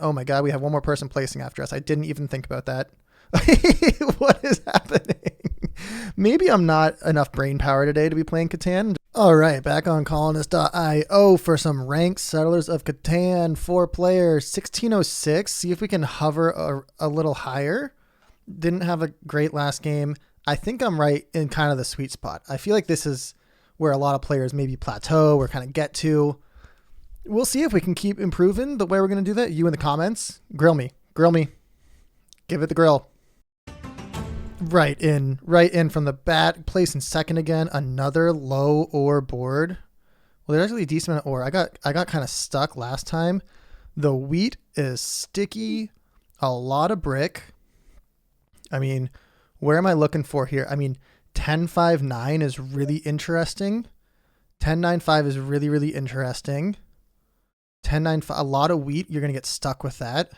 Oh my God, we have one more person placing after us. I didn't even think about that. What is happening? Maybe I'm not enough brain power today to be playing Catan. All right, back on colonist.io for some ranked Settlers of Catan, 4-player, 1606. See if we can hover a little higher. Didn't have a great last game. I think I'm right in kind of the sweet spot. I feel like this is where a lot of players maybe plateau or kind of get to. We'll see if we can keep improving the way we're going to do that. You in the comments, grill me, give it the grill. Right in from the bat, placing second again. Another low ore board. Well, there's actually a decent amount of ore. I got kind of stuck last time. The wheat is sticky, a lot of brick. I mean, where am I looking for here? I mean, 10.59 is really interesting. 10.95 is really, really interesting. 10.95, a lot of wheat. You're going to get stuck with that.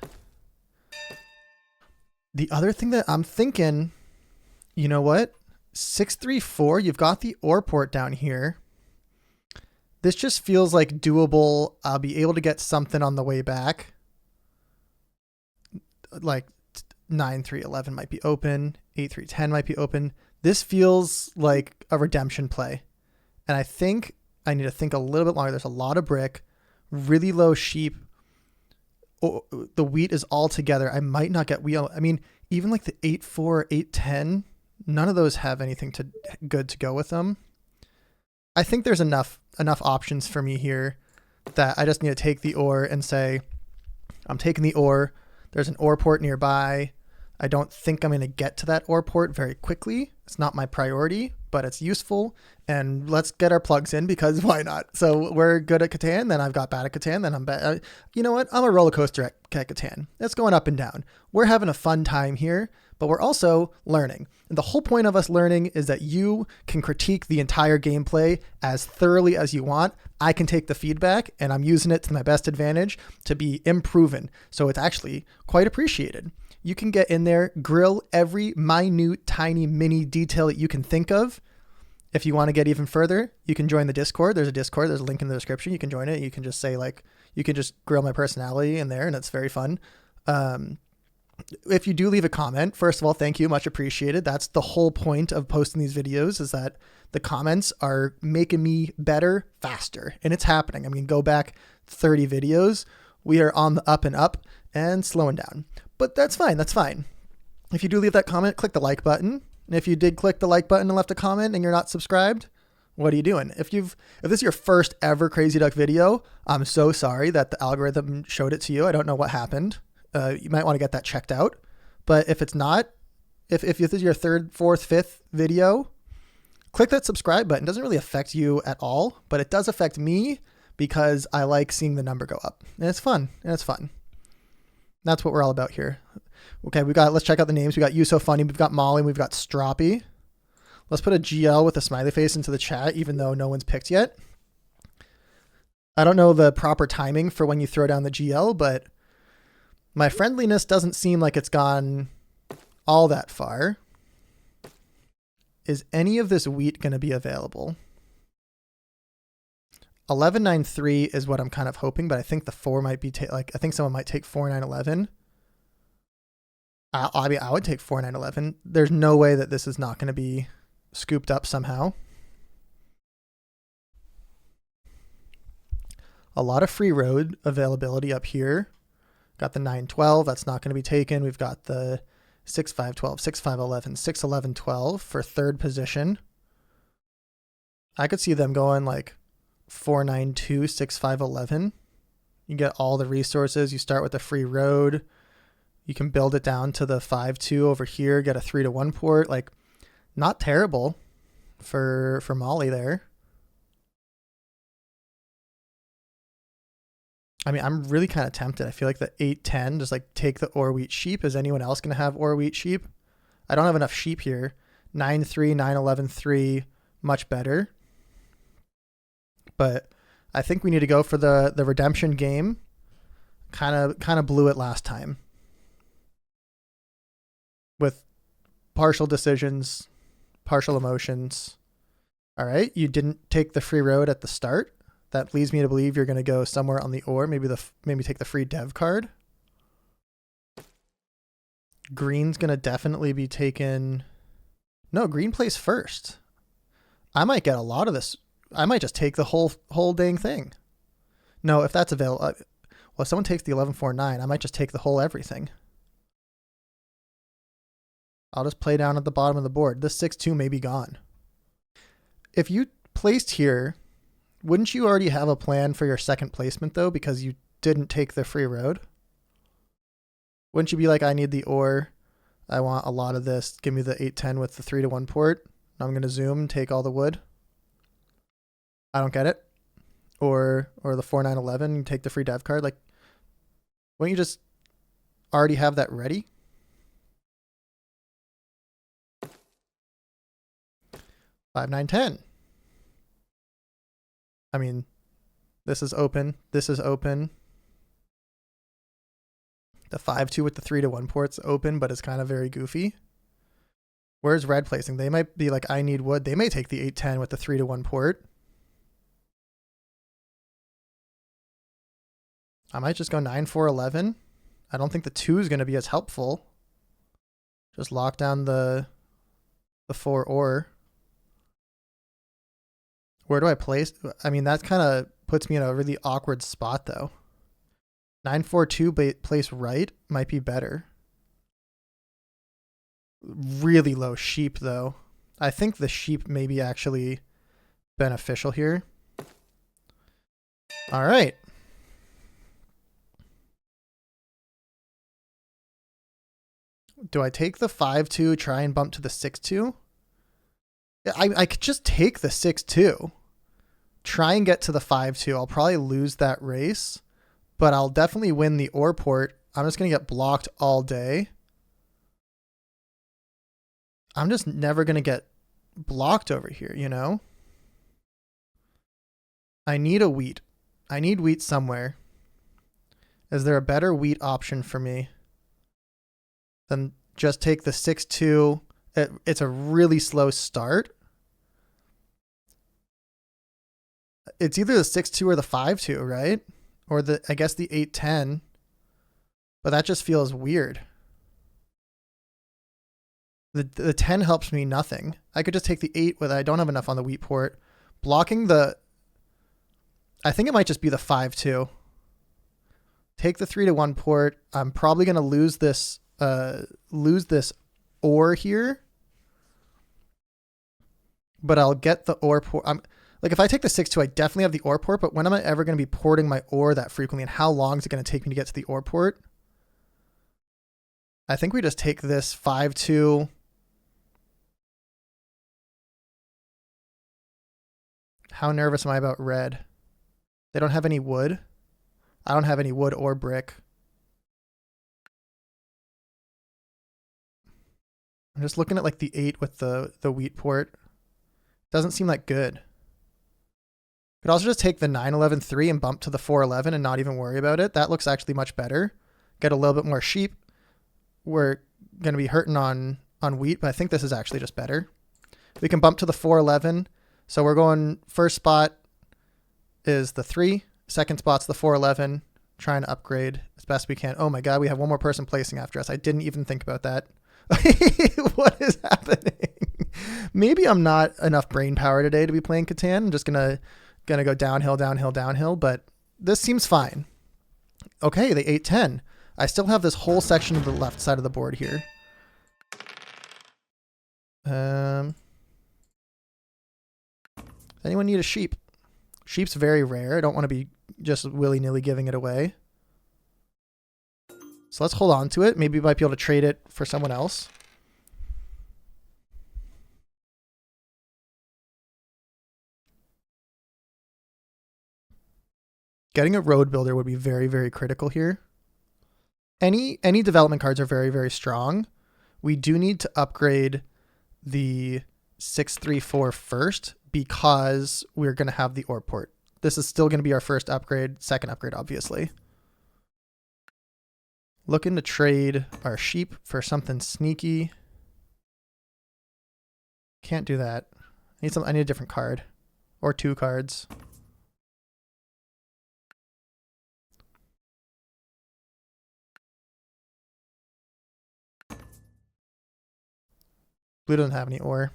The other thing that I'm thinking, you know what? 634, you've got the ore port down here. This just feels like doable. I'll be able to get something on the way back. Like 9.311 might be open. 8.310 might be open. This feels like a redemption play. And I think I need to think a little bit longer. There's a lot of brick, really low sheep. Oh, the wheat is all together. I might not get wheel. I mean, even like the 8.4, 8.10, none of those have anything good to go with them. I think there's enough options for me here that I just need to take the ore and say, I'm taking the ore. There's an ore port nearby. I don't think I'm going to get to that ore port very quickly. It's not my priority, but it's useful. And let's get our plugs in because why not? So we're good at Catan, then I've got bad at Catan, then I'm bad. You know what? I'm a roller coaster at Catan. It's going up and down. We're having a fun time here, but we're also learning. And the whole point of us learning is that you can critique the entire gameplay as thoroughly as you want. I can take the feedback and I'm using it to my best advantage to be improving. So it's actually quite appreciated. You can get in there, grill every minute, tiny, mini detail that you can think of. If you want to get even further, you can join the Discord. There's a Discord. There's a link in the description. You can join it. You can just say you can just grill my personality in there and it's very fun. If you do leave a comment, first of all, thank you. Much appreciated. That's the whole point of posting these videos is that the comments are making me better faster and it's happening. I mean, go back 30 videos. We are on the up and up and slowing down. But that's fine. That's fine. If you do leave that comment, click the like button. And if you did click the like button and left a comment and you're not subscribed, what are you doing? If this is your first ever Crazy Duck video, I'm so sorry that the algorithm showed it to you. I don't know what happened. You might want to get that checked out. But if it's not, if this is your third, fourth, fifth video, click that subscribe button. It doesn't really affect you at all, but it does affect me because I like seeing the number go up. And it's fun. That's what we're all about here. Okay, let's check out the names. We got You So Funny, we've got Molly, we've got Stroppy. Let's put a GL with a smiley face into the chat, even though no one's picked yet. I don't know the proper timing for when you throw down the GL, but my friendliness doesn't seem like it's gone all that far. Is any of this wheat going to be available? 11.93 is what I'm kind of hoping, but I think the 4 might be I think someone might take 4.911. I mean, I would take 4.911. There's no way that this is not going to be scooped up somehow. A lot of free road availability up here. Got the 912. That's not going to be taken. We've got the 6512, 6511, 61112 for third position. I could see them going like 492, 6511. You get all the resources. You start with the free road. You can build it down to the 5.2 over here, get a 3-to-1 port. Like, not terrible for Molly there. I mean, I'm really kind of tempted. I feel like the 8.10, just like take the ore wheat sheep. Is anyone else going to have ore wheat sheep? I don't have enough sheep here. 9.3, 9.11.3, much better. But I think we need to go for the redemption game. Kind of blew it last time. With partial decisions, partial emotions. All right, you didn't take the free road at the start. That leads me to believe you're going to go somewhere on the ore. Maybe take the free dev card. Green's going to definitely be taken. No, green plays first. I might get a lot of this. I might just take the whole dang thing. No, if that's available. Well, if someone takes the 11-4-9, I might just take the whole everything. I'll just play down at the bottom of the board. This 6-2 may be gone. If you placed here, wouldn't you already have a plan for your second placement, though, because you didn't take the free road? Wouldn't you be like, I need the ore. I want a lot of this. Give me the 8-10 with the 3-1 port. I'm going to zoom and take all the wood. I don't get it. Or the 4-9-11, you take the free dev card. Like, wouldn't you just already have that ready? 5-9-10. I mean, this is open. This is open. The 5-2 with the 3-1 port's open, but it's kind of very goofy. Where's red placing? They might be like, I need wood. They may take the 8-10 with the 3-1 port. I might just go 9-4-11. I don't think the 2 is going to be as helpful. Just lock down the 4 ore. Where do I place? I mean, that kind of puts me in a really awkward spot, though. 9-4-2 place right might be better. Really low sheep, though. I think the sheep may be actually beneficial here. All right. Do I take the 5-2, try and bump to the 6-2? I could just take the 6-2. Try and get to the 5-2. I'll probably lose that race, but I'll definitely win the ore port. I'm just going to get blocked all day. I'm just never going to get blocked over here, you know? I need a wheat. I need wheat somewhere. Is there a better wheat option for me than just take the 6-2? It's a really slow start. It's either the 6-2 or the 5-2, right? Or I guess the 8-10. But that just feels weird. The 10 helps me nothing. I could just take the 8 with I don't have enough on the wheat port. Blocking the... I think it might just be the 5-2. Take the 3-1 port. I'm probably going to lose this ore here. But I'll get the ore port. Like, if I take the 6-2, I definitely have the ore port, but when am I ever going to be porting my ore that frequently, and how long is it going to take me to get to the ore port? I think we just take this 5-2. How nervous am I about red? They don't have any wood. I don't have any wood or brick. I'm just looking at like the 8 with the wheat port. Doesn't seem like good. Could also just take the 9-11-3 and bump to the 4-11 and not even worry about it. That looks actually much better. Get a little bit more sheep. We're going to be hurting on wheat, but I think this is actually just better. We can bump to the 4-11. So we're going, first spot is the 3. Second spot's the 4-11. Trying to upgrade as best we can. Oh my God, we have one more person placing after us. I didn't even think about that. What is happening? Maybe I'm not enough brain power today to be playing Catan. I'm just gonna go downhill, downhill, downhill, but this seems fine. Okay, the 8-10. I still have this whole section of the left side of the board here. Anyone need a sheep? Sheep's very rare. I don't want to be just willy-nilly giving it away. So let's hold on to it. Maybe we might be able to trade it for someone else. Getting a road builder would be very, very critical here. Any development cards are very, very strong. We do need to upgrade the 6-3-4 first because we're going to have the ore port. This is still going to be our first upgrade, second upgrade, obviously. Looking to trade our sheep for something sneaky. Can't do that. I need a different card. Or 2 cards. Blue doesn't have any ore.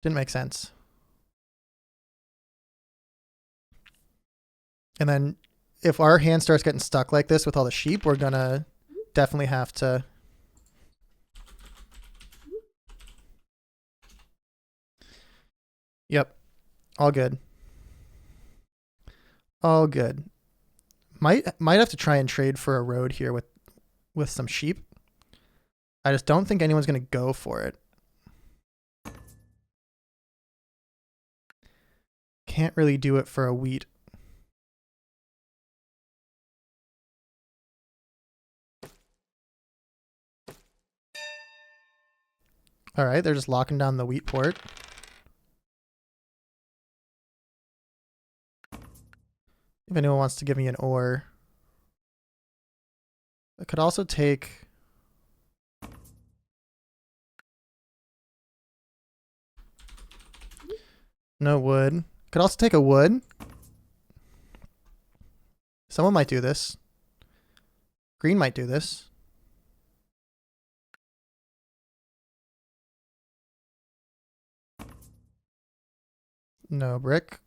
Didn't make sense. And then if our hand starts getting stuck like this with all the sheep, we're gonna definitely have to. Yep. All good. All good. Might have to try and trade for a road here with some sheep. I just don't think anyone's gonna go for it. Can't really do it for a wheat. All right, they're just locking down the wheat port. If anyone wants to give me an ore. I could also take... No wood. Could also take a wood. Someone might do this. Green might do this. No brick.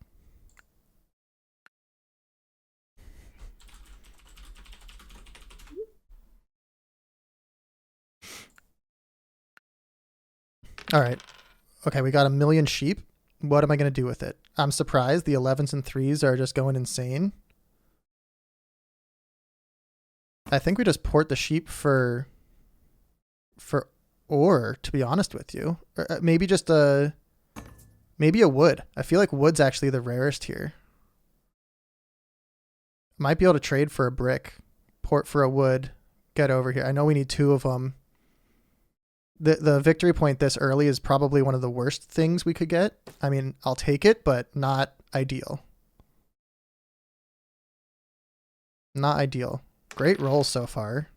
All right. Okay, we got a million sheep. What am I going to do with it? I'm surprised the 11s and 3s are just going insane. I think we just port the sheep for ore, to be honest with you. Or maybe just maybe a wood. I feel like wood's actually the rarest here. Might be able to trade for a brick, port for a wood, get over here. I know we need 2 of them. The victory point this early is probably one of the worst things we could get. I mean, I'll take it, but not ideal. Not ideal. Great roll so far.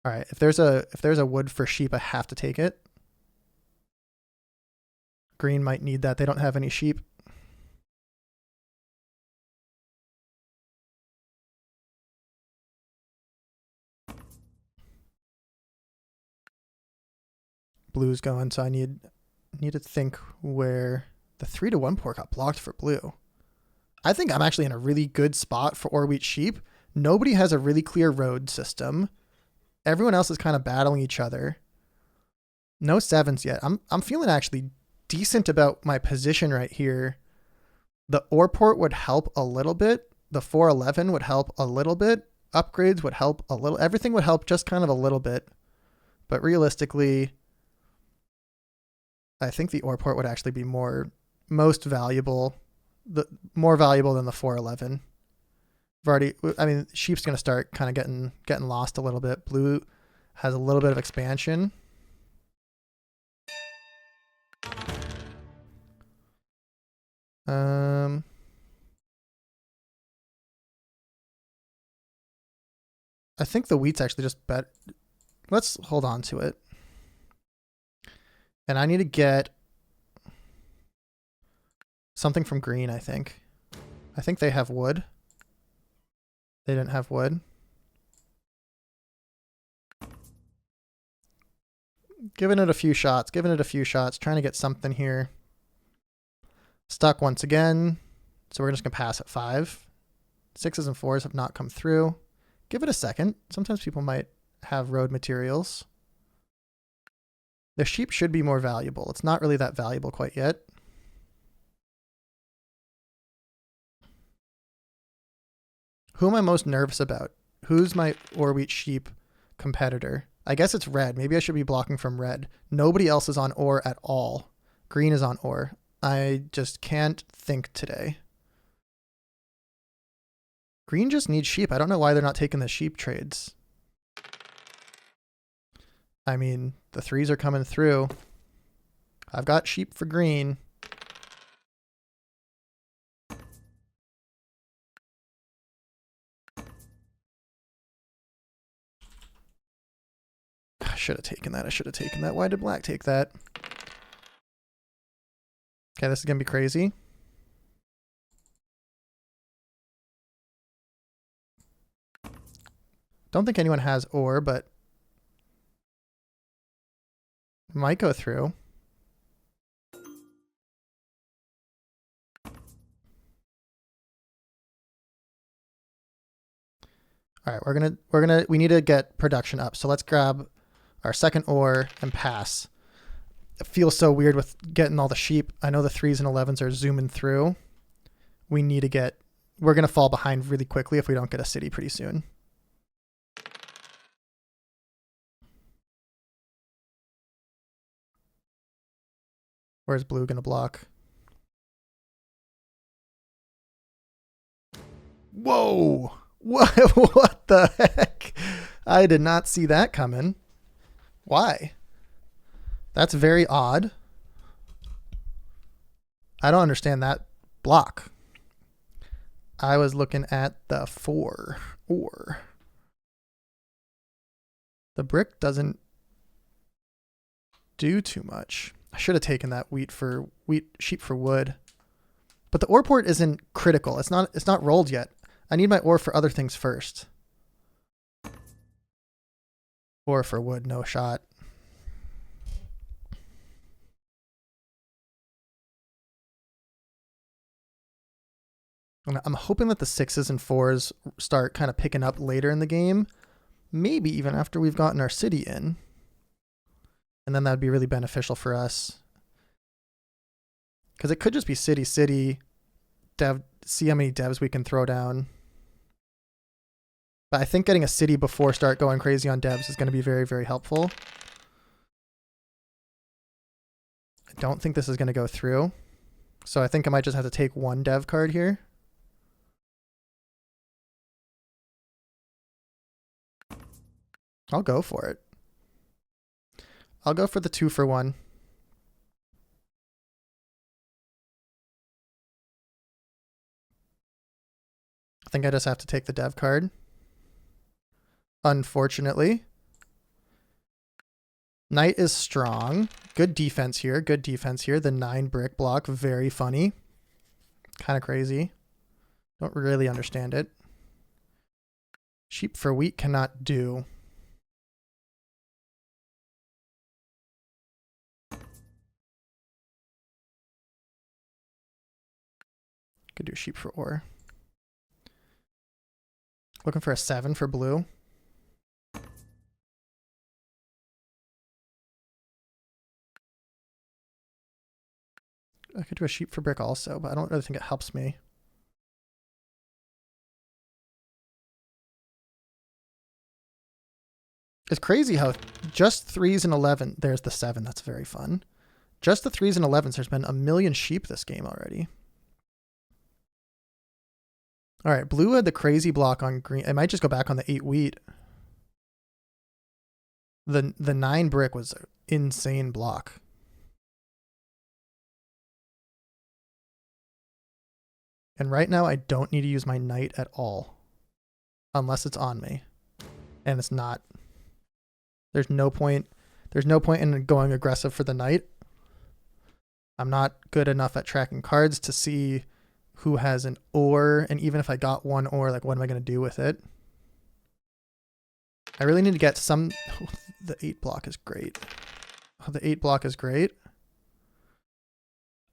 All right, if there's a wood for sheep, I have to take it. Green might need that. They don't have any sheep. Blue's going, so I need to think where the 3-1 port got blocked for blue. I think I'm actually in a really good spot for ore wheat sheep. Nobody has a really clear road system. Everyone else is kind of battling each other. No 7s yet. I'm feeling actually decent about my position right here. The ore port would help a little bit. The 411 would help a little bit. Upgrades would help a little. Everything would help just kind of a little bit. But realistically, I think the ore port would actually be most valuable, more valuable than the 411. I mean, sheep's going to start kind of getting lost a little bit. Blue has a little bit of expansion. I think the wheat's actually just bet. Let's hold on to it. And I need to get something from green, I think. I think they have wood. They didn't have wood. Giving it a few shots, trying to get something here. Stuck once again. So we're just going to pass at 5. 6s and 4s have not come through. Give it a second. Sometimes people might have road materials. The sheep should be more valuable. It's not really that valuable quite yet. Who am I most nervous about? Who's my ore wheat sheep competitor? I guess it's red. Maybe I should be blocking from red. Nobody else is on ore at all. Green is on ore. I just can't think today. Green just needs sheep. I don't know why they're not taking the sheep trades. I mean, the 3s are coming through. I've got sheep for green. I should have taken that. Why did black take that? Okay, this is going to be crazy. Don't think anyone has ore, but Might go through. All right, we need to get production up. So let's grab our second ore and pass. It feels so weird with getting all the sheep. I know the 3s and 11s are zooming through. We're going to fall behind really quickly if we don't get a city pretty soon. Where's blue going to block? Whoa! What the heck? I did not see that coming. Why? That's very odd. I don't understand that block. I was looking at the 4 ore. The brick doesn't do too much. I should have taken that sheep for wood. But the ore port isn't critical. It's not rolled yet. I need my ore for other things first. Ore for wood, no shot. I'm hoping that the 6s and 4s start kind of picking up later in the game. Maybe even after we've gotten our city in. And then that would be really beneficial for us. Because it could just be city, dev, see how many devs we can throw down. But I think getting a city before start going crazy on devs is going to be very, very helpful. I don't think this is going to go through. So I think I might just have to take one dev card here. I'll go for it. I'll go for the 2 for 1. I think I just have to take the dev card. Unfortunately. Knight is strong. Good defense here. Good defense here. The 9 brick block. Very funny. Kind of crazy. Don't really understand it. Sheep for wheat cannot do. Could do sheep for ore. Looking for a 7 for blue. I could do a sheep for brick also, but I don't really think it helps me. It's crazy how just 3s and 11, there's the 7, that's very fun. Just the 3s and 11s, there's been a million sheep this game already. All right, blue had the crazy block on green. It might just go back on the 8 wheat. The 9 brick was an insane block. And right now I don't need to use my knight at all. Unless it's on me. And it's not. There's no point in going aggressive for the knight. I'm not good enough at tracking cards to see who has an ore, and even if I got one ore, like what am I going to do with it? I really need to get some... Oh, the 8 block is great. Oh, the 8 block is great.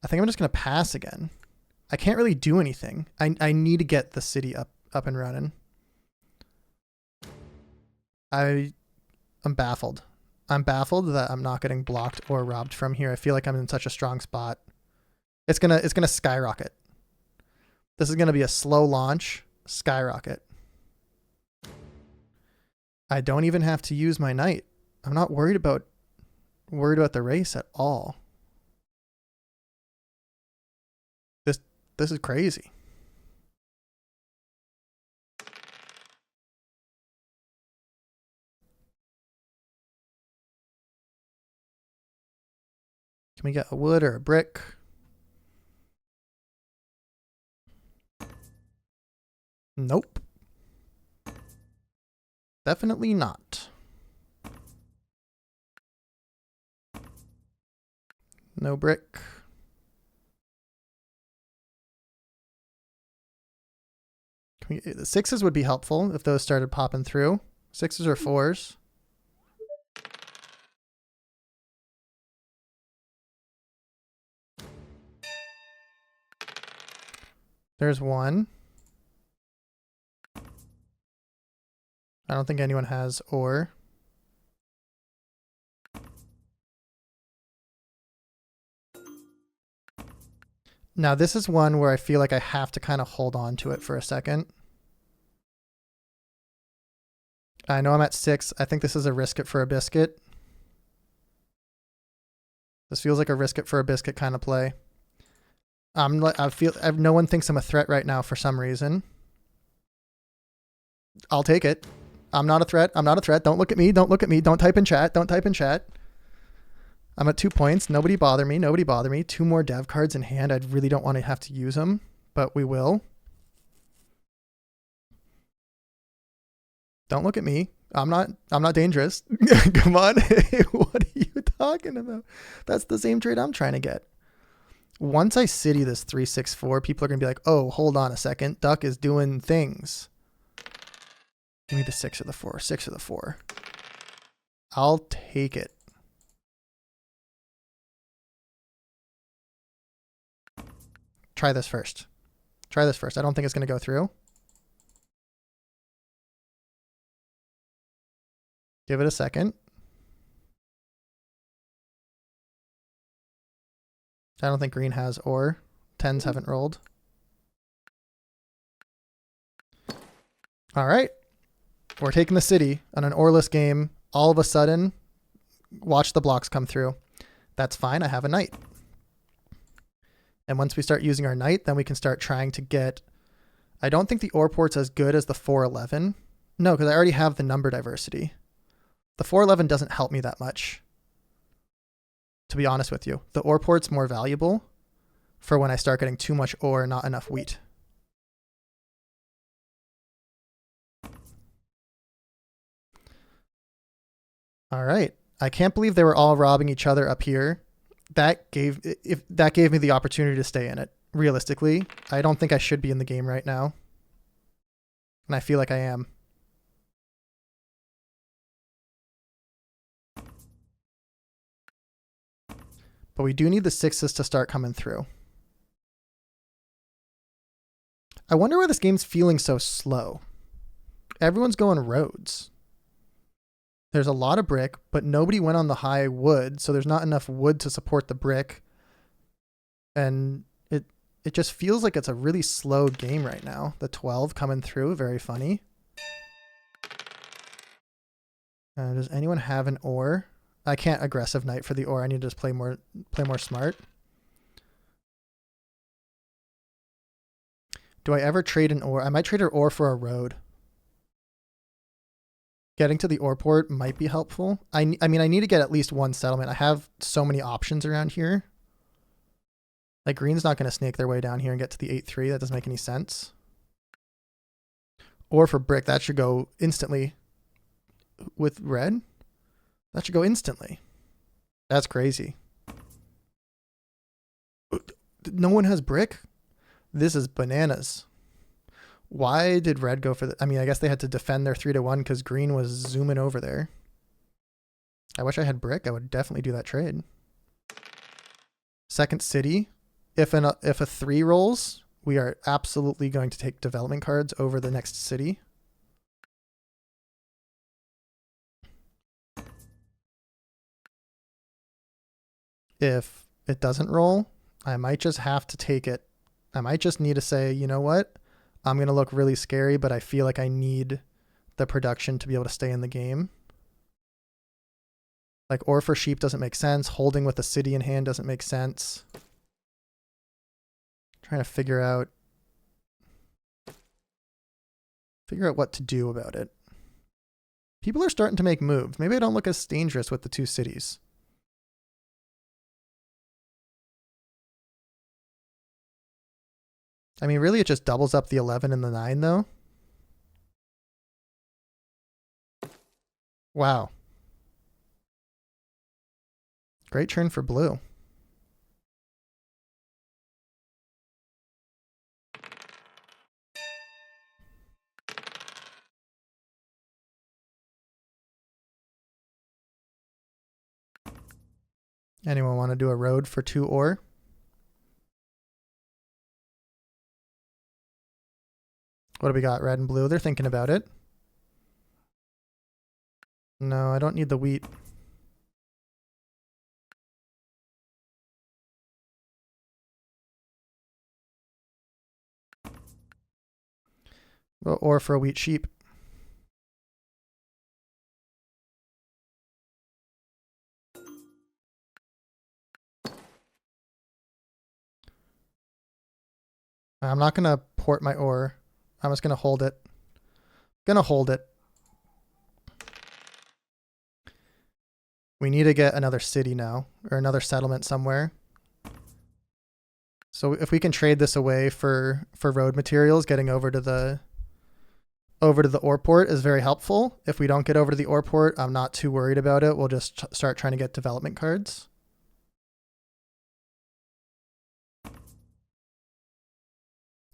I think I'm just going to pass again. I can't really do anything. I need to get the city up and running. I'm baffled. I'm baffled that I'm not getting blocked or robbed from here. I feel like I'm in such a strong spot. It's gonna skyrocket. This is gonna be a slow launch, skyrocket. I don't even have to use my knight. I'm not worried about the race at all. This is crazy. Can we get a wood or a brick? Nope. Definitely not. No brick. The 6s would be helpful if those started popping through. 6s or 4s. There's one. I don't think anyone has ore. Now this is one where I feel like I have to kind of hold on to it for a second. I know I'm at 6. I think this is a risk it for a biscuit. This feels like a risk it for a biscuit kind of play. No one thinks I'm a threat right now for some reason. I'll take it. I'm not a threat. I'm not a threat. Don't look at me. Don't look at me. Don't type in chat. Don't type in chat. I'm at 2 points. Nobody bother me. Nobody bother me. 2 more dev cards in hand. I really don't want to have to use them, but we will. Don't look at me. I'm not dangerous. Come on. What are you talking about? That's the same trade I'm trying to get. Once I city this 3-6-4, people are going to be like, oh, hold on a second. Duck is doing things. Give me the 6 or the 4. 6 or the 4. I'll take it. Try this first. Try this first. I don't think it's going to go through. Give it a second. I don't think green has ore. 10s haven't rolled. All right. We're taking the city on an oreless game. All of a sudden, watch the blocks come through. That's fine. I have a knight. And once we start using our knight, then we can start trying to get... I don't think the ore port's as good as the 411. No, because I already have the number diversity. The 411 doesn't help me that much, to be honest with you. The ore port's more valuable for when I start getting too much ore and not enough wheat. All right. I can't believe they were all robbing each other up here. That gave me the opportunity to stay in it. Realistically, I don't think I should be in the game right now. And I feel like I am. But we do need the 6s to start coming through. I wonder why this game's feeling so slow. Everyone's going roads. There's a lot of brick, but nobody went on the high wood, so there's not enough wood to support the brick. And it just feels like it's a really slow game right now. The 12 coming through, very funny. Does anyone have an ore? I can't aggressive knight for the ore. I need to just play more smart. Do I ever trade an ore? I might trade an ore for a road. Getting to the ore port might be helpful. I mean, I need to get at least one settlement. I have so many options around here. Like, green's not going to snake their way down here and get to the 8-3. That doesn't make any sense. Or for brick, that should go instantly. With red, that should go instantly. That's crazy. No one has brick? This is bananas. Why did red go for the... I mean, I guess they had to defend their 3-1 because green was zooming over there. I wish I had brick. I would definitely do that trade. Second city. If a 3 rolls, we are absolutely going to take development cards over the next city. If it doesn't roll, I might just have to take it. I might just need to say, you know what? I'm going to look really scary, but I feel like I need the production to be able to stay in the game. Like, ore for sheep doesn't make sense. Holding with a city in hand doesn't make sense. Trying to figure out what to do about it. People are starting to make moves. Maybe I don't look as dangerous with the 2 cities. I mean, really, it just doubles up the 11 and the 9, though. Wow. Great turn for blue. Anyone want to do a road for 2 ore? What do we got? Red and blue. They're thinking about it. No, I don't need the wheat. Or for a wheat sheep. I'm not going to port my ore. I'm just going to hold it. Gonna hold it. We need to get another city now, or another settlement somewhere. So if we can trade this away for road materials, getting over to the ore port is very helpful. If we don't get over to the ore port, I'm not too worried about it. We'll just start trying to get development cards.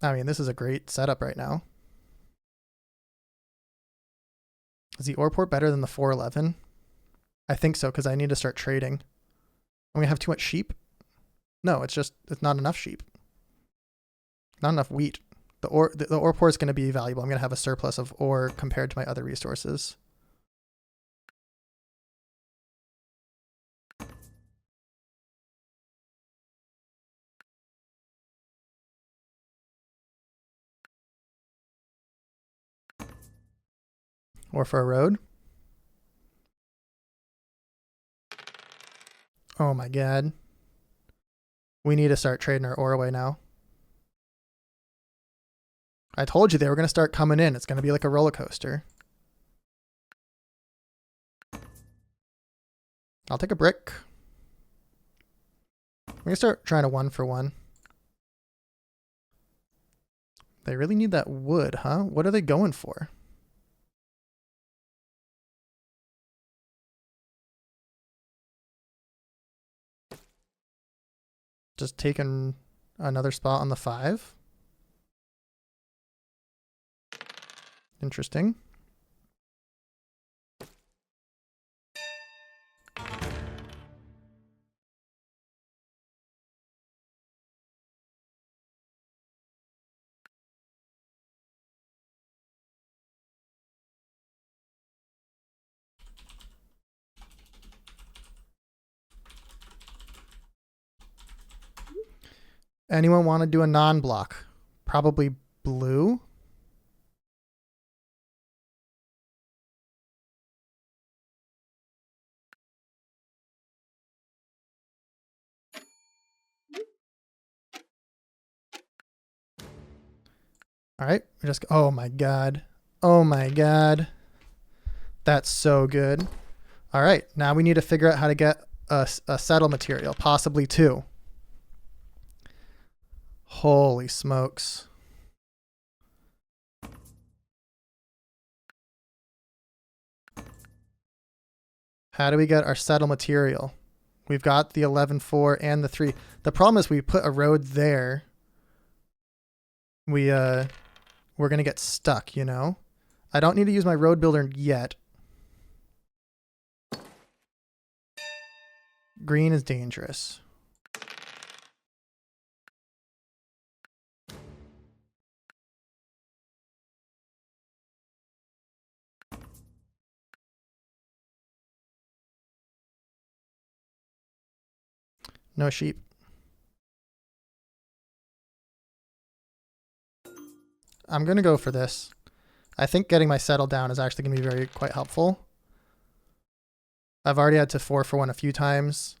I mean, this is a great setup right now. Is the ore port better than the 411? I think so, because I need to start trading. I'm gonna have too much sheep? No, it's not enough sheep. Not enough wheat. The ore port is going to be valuable. I'm going to have a surplus of ore compared to my other resources. Or for a road. Oh my god. We need to start trading our ore away now. I told you they were going to start coming in. It's going to be like a roller coaster. I'll take a brick. I'm going to start trying to 1-for-1. They really need that wood, huh? What are they going for? Just taking another spot on the 5. Interesting. Anyone want to do a non-block? Probably blue. All right, oh my god. Oh my god. That's so good. All right, now we need to figure out how to get a settle material, possibly 2. Holy smokes. How do we get our settle material? We've got the 11-4 and the 3. The problem is we put a road there. We're going to get stuck, you know? I don't need to use my road builder yet. Green is dangerous. No sheep. I'm going to go for this. I think getting my settle down is actually going to be quite helpful. I've already had to 4-for-1 a few times.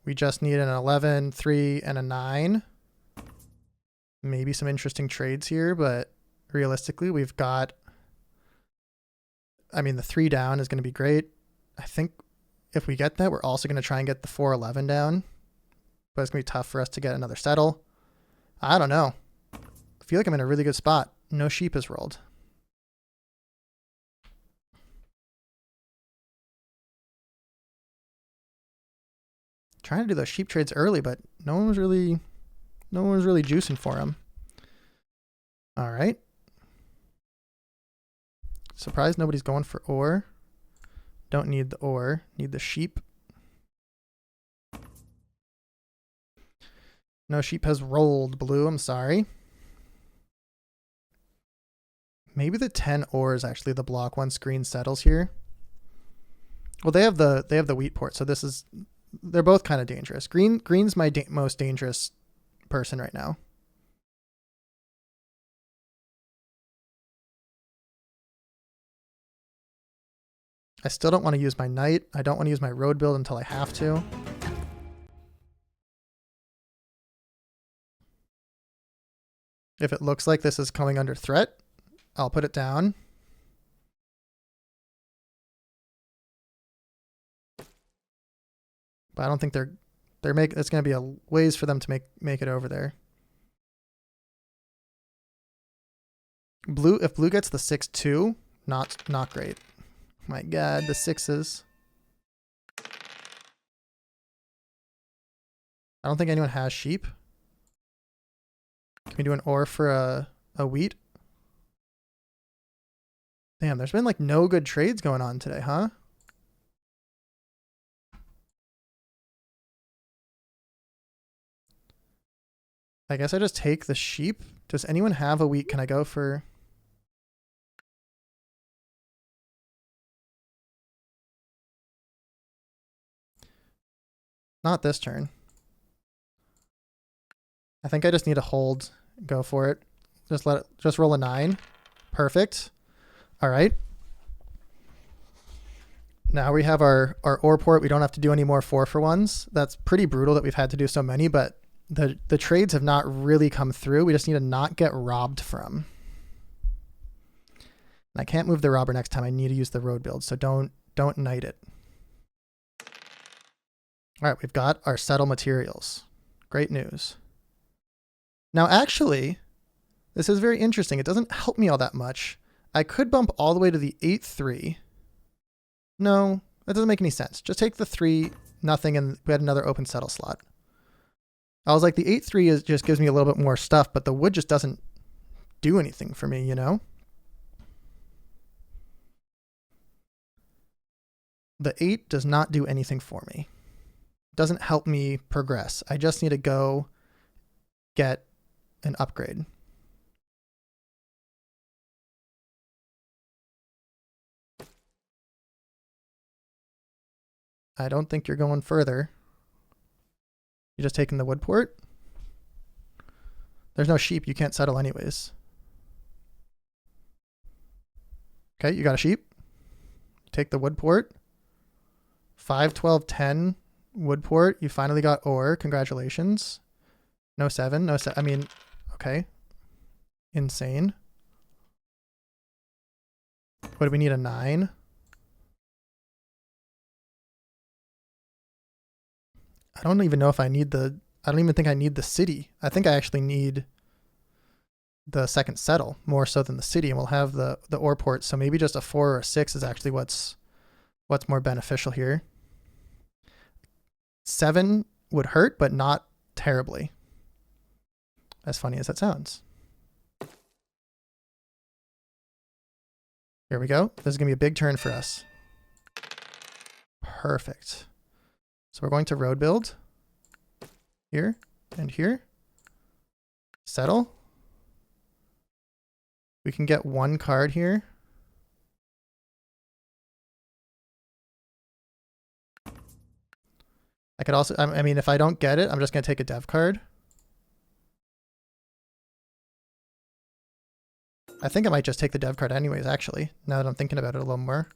We just need an 11, 3, and a 9. Maybe some interesting trades here, but realistically, we've got... I mean, the 3 down is going to be great. I think if we get that, we're also going to try and get the 4-11 down. But it's going to be tough for us to get another settle. I don't know. I feel like I'm in a really good spot. No sheep is rolled. Trying to do those sheep trades early, but no one was really juicing for them. All right. Surprised nobody's going for ore. Don't need the ore. Need the sheep. No sheep has rolled blue. I'm sorry. Maybe the 10 ore is actually the block once green settles here. Well, they have the wheat port, so they're both kind of dangerous. Green's my most dangerous person right now. I still don't want to use my knight. I don't want to use my road build until I have to. If it looks like this is coming under threat, I'll put it down. But I don't think it's going to be a ways for them to make it over there. If blue gets the 6-2, not great. My God, the 6s. I don't think anyone has sheep. Can we do an ore for a wheat? Damn, there's been like no good trades going on today, huh? I guess I just take the sheep. Does anyone have a wheat? Can I go for... Not this turn. I think I just need to hold, go for it. Just roll a 9. Perfect. All right. Now we have our ore port. We don't have to do any more 4-for-1s. That's pretty brutal that we've had to do so many, but the trades have not really come through. We just need to not get robbed from. And I can't move the robber next time. I need to use the road build, so don't knight it. All right, we've got our settle materials. Great news. Now, actually, this is very interesting. It doesn't help me all that much. I could bump all the way to the 8-3. No, that doesn't make any sense. Just take the 3-0, and we had another open settle slot. I was like, the 8-3 just gives me a little bit more stuff, but the wood just doesn't do anything for me, you know? The 8 does not do anything for me. Doesn't help me progress. I just need to go get an upgrade. I don't think you're going further. You're just taking the wood port? There's no sheep. You can't settle anyways. Okay, you got a sheep. Take the wood port. 5, 12, 10 wood port. You finally got ore. Congratulations. No 7. No 7. I mean, okay. Insane. What do we need? A 9? I don't even know if I need I don't even think I need the city. I think I actually need the second settle more so than the city, and we'll have the ore port. So maybe just a 4 or a 6 is actually what's more beneficial here. 7 would hurt, but not terribly. As funny as that sounds. Here we go. This is going to be a big turn for us. Perfect. So we're going to road build. Here and here. Settle. We can get 1 card here. I could also, I mean, if I don't get it, I'm just going to take a dev card. I think I might just take the dev card anyways, actually, now that I'm thinking about it a little more.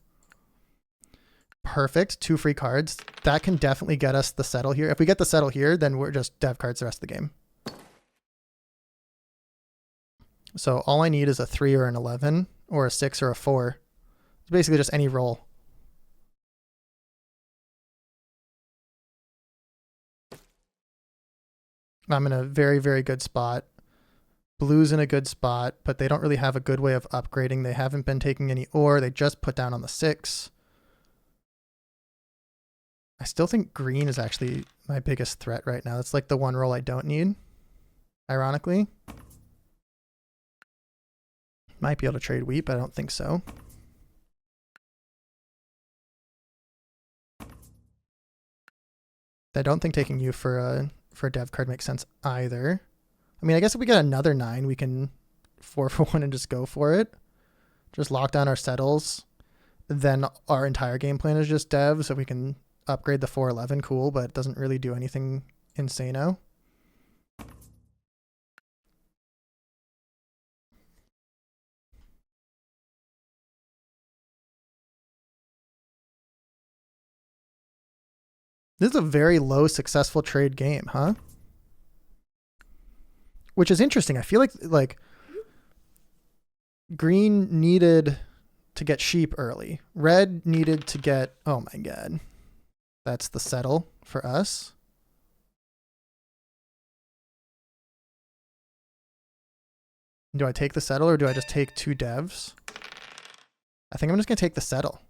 Perfect. 2 free cards. That can definitely get us the settle here. If we get the settle here, then we're just dev cards the rest of the game. So all I need is a 3 or an 11 or a 6 or a 4. It's basically just any roll. I'm in a very, very good spot. Blue's in a good spot, but they don't really have a good way of upgrading. They haven't been taking any ore. They just put down on the 6. I still think green is actually my biggest threat right now. It's like the one roll I don't need, ironically. Might be able to trade wheat, but I don't think so. I don't think taking you for a dev card makes sense either. I mean, I guess if we get another 9, we can 4-for-1 and just go for it. Just lock down our settles. Then our entire game plan is just dev, so we can upgrade the 411, cool, but it doesn't really do anything insano. This is a very low successful trade game, huh? Which is interesting. I feel like green needed to get sheep early. Red needed to get, oh my god. That's the settle for us. Do I take the settle or do I just take 2 devs? I think I'm just going to take the settle.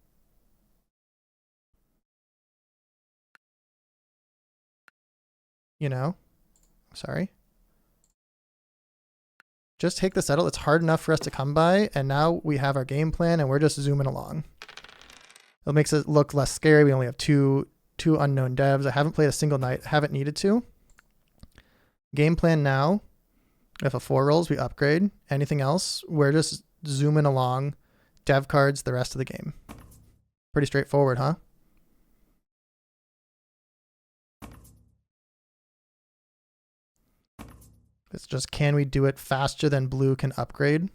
You know? Sorry. Just take the settle. It's hard enough for us to come by, and now we have our game plan, and we're just zooming along. It makes it look less scary. We only have two unknown devs. I haven't played a single night. Haven't needed to. Game plan now. If a 4 rolls, we upgrade. Anything else, we're just zooming along. Dev cards the rest of the game. Pretty straightforward, huh? It's just, can we do it faster than blue can upgrade?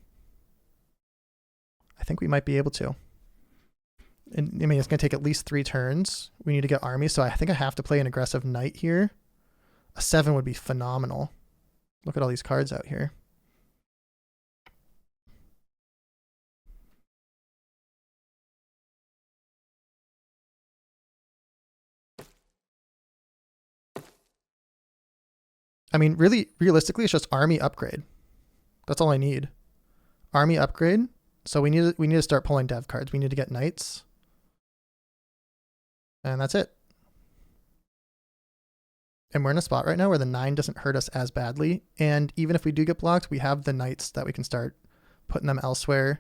I think we might be able to. And, I mean, it's going to take at least 3 turns. We need to get army, so I think I have to play an aggressive knight here. A 7 would be phenomenal. Look at all these cards out here. I mean, really, realistically, it's just army upgrade. That's all I need. Army upgrade. So we need to start pulling dev cards. We need to get knights. And that's it. And we're in a spot right now where the 9 doesn't hurt us as badly. And even if we do get blocked, we have the knights that we can start putting them elsewhere.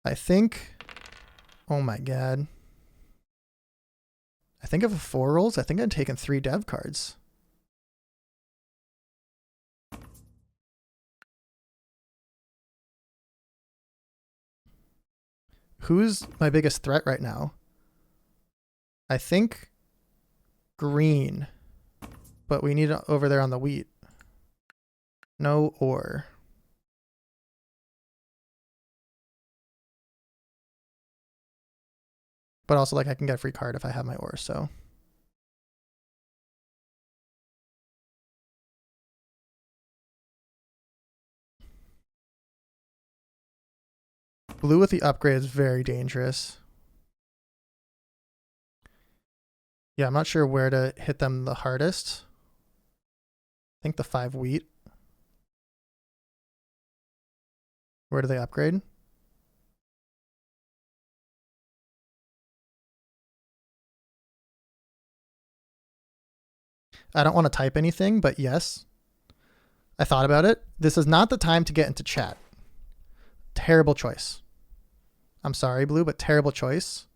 I think, oh my god. I think if a 4 rolls, I think I'm taking 3 dev cards. Who's my biggest threat right now? I think green, but we need it over there on the wheat. No ore. But also, like, I can get a free card if I have my ore, so. Blue with the upgrade is very dangerous. Yeah, I'm not sure where to hit them the hardest. I think the 5 wheat. Where do they upgrade? I don't want to type anything, but yes. I thought about it. This is not the time to get into chat. Terrible choice. I'm sorry, blue, but terrible choice.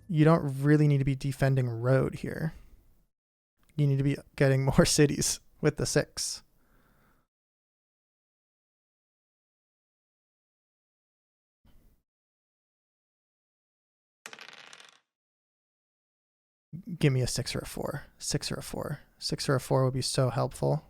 You don't really need to be defending road here. You need to be getting more cities with the 6. Give me a 6 or a 4. 6 or a 4. 6 or a 4 would be so helpful.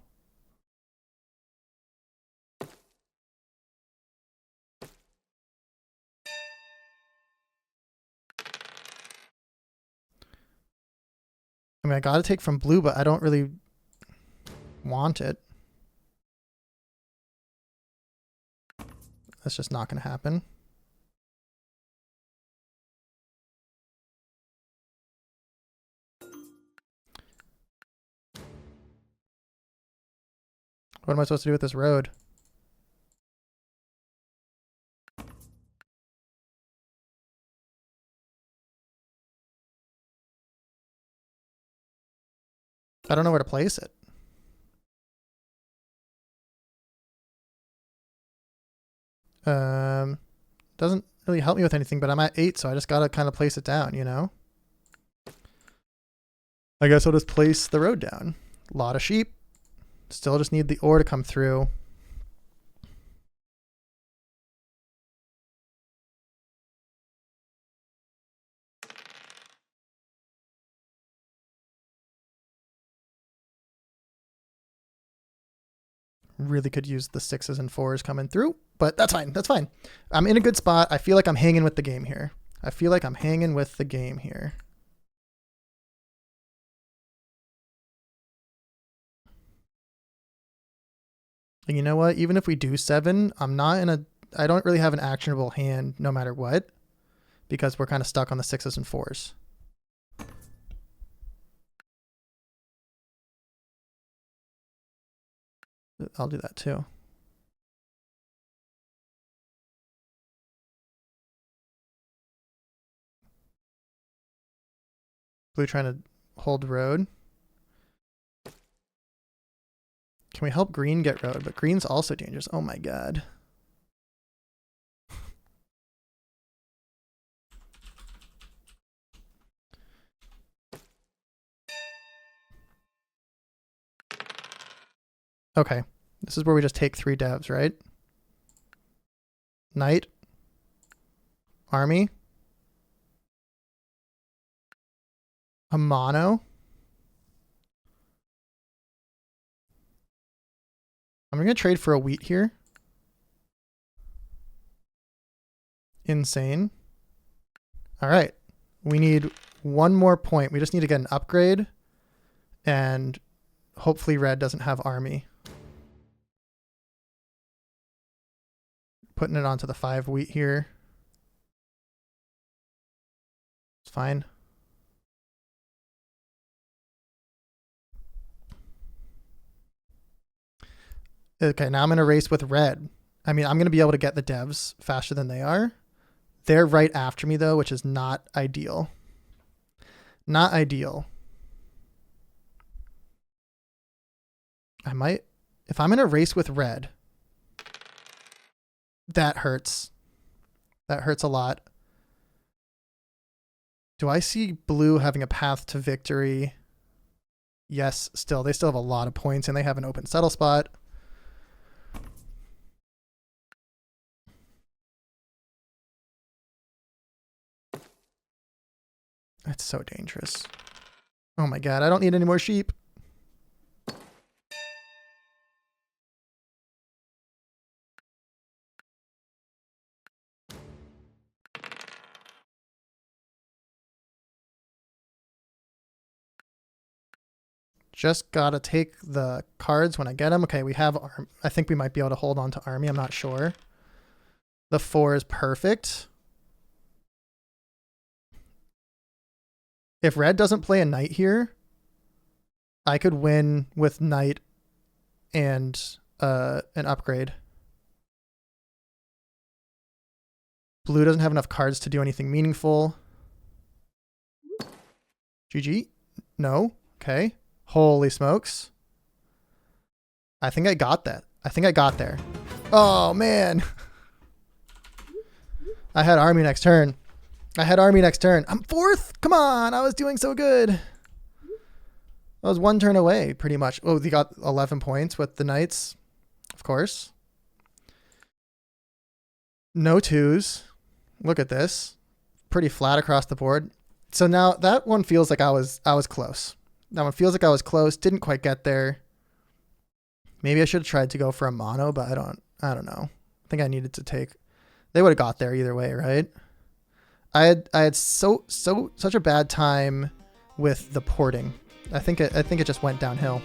I mean, I got to take from blue, but I don't really want it. That's just not going to happen. What am I supposed to do with this road? I don't know where to place it. Doesn't really help me with anything, but I'm at 8, so I just gotta kind of place it down, you know? I guess I'll just place the road down. A lot of sheep. Still just need the ore to come through. Really could use the 6s and 4s coming through, but that's fine. That's fine. I'm in a good spot. I feel like I'm hanging with the game here. And you know what? Even if we do 7, I don't really have an actionable hand no matter what, because we're kind of stuck on the 6s and 4s. I'll do that too. Blue trying to hold road. Can we help green get road? But green's also dangerous. Oh my god. Okay. This is where we just take 3 devs, right? Knight. Army. A mono. I'm going to trade for a wheat here. Insane. All right. We need 1 more point. We just need to get an upgrade. And hopefully red doesn't have army. Putting it onto the 5 wheat here. It's fine. Okay, now I'm going to race with red. I mean, I'm going to be able to get the devs faster than they are. They're right after me, though, which is not ideal. Not ideal. I might... If I'm going to race with red, that hurts. That hurts a lot. Do I see blue having a path to victory? Yes, still. They still have a lot of points, and they have an open settle spot. That's so dangerous. Oh my god, I don't need any more sheep. Just gotta take the cards when I get them. Okay, we have... I think we might be able to hold on to army. I'm not sure. The 4 is perfect. If red doesn't play a knight here, I could win with knight and an upgrade. Blue doesn't have enough cards to do anything meaningful. GG? No? Okay. Holy smokes. I think I got that. I think I got there. Oh, man. I had army next turn. I'm 4th. Come on. I was doing so good. I was 1 turn away, pretty much. Oh, they got 11 points with the knights. Of course. No 2s. Look at this. Pretty flat across the board. So now that one feels like I was close. That one feels like I was close. Didn't quite get there. Maybe I should have tried to go for a mono, but I don't know. I think I needed to take... They would have got there either way, right? I had such a bad time with the porting. I think it just went downhill.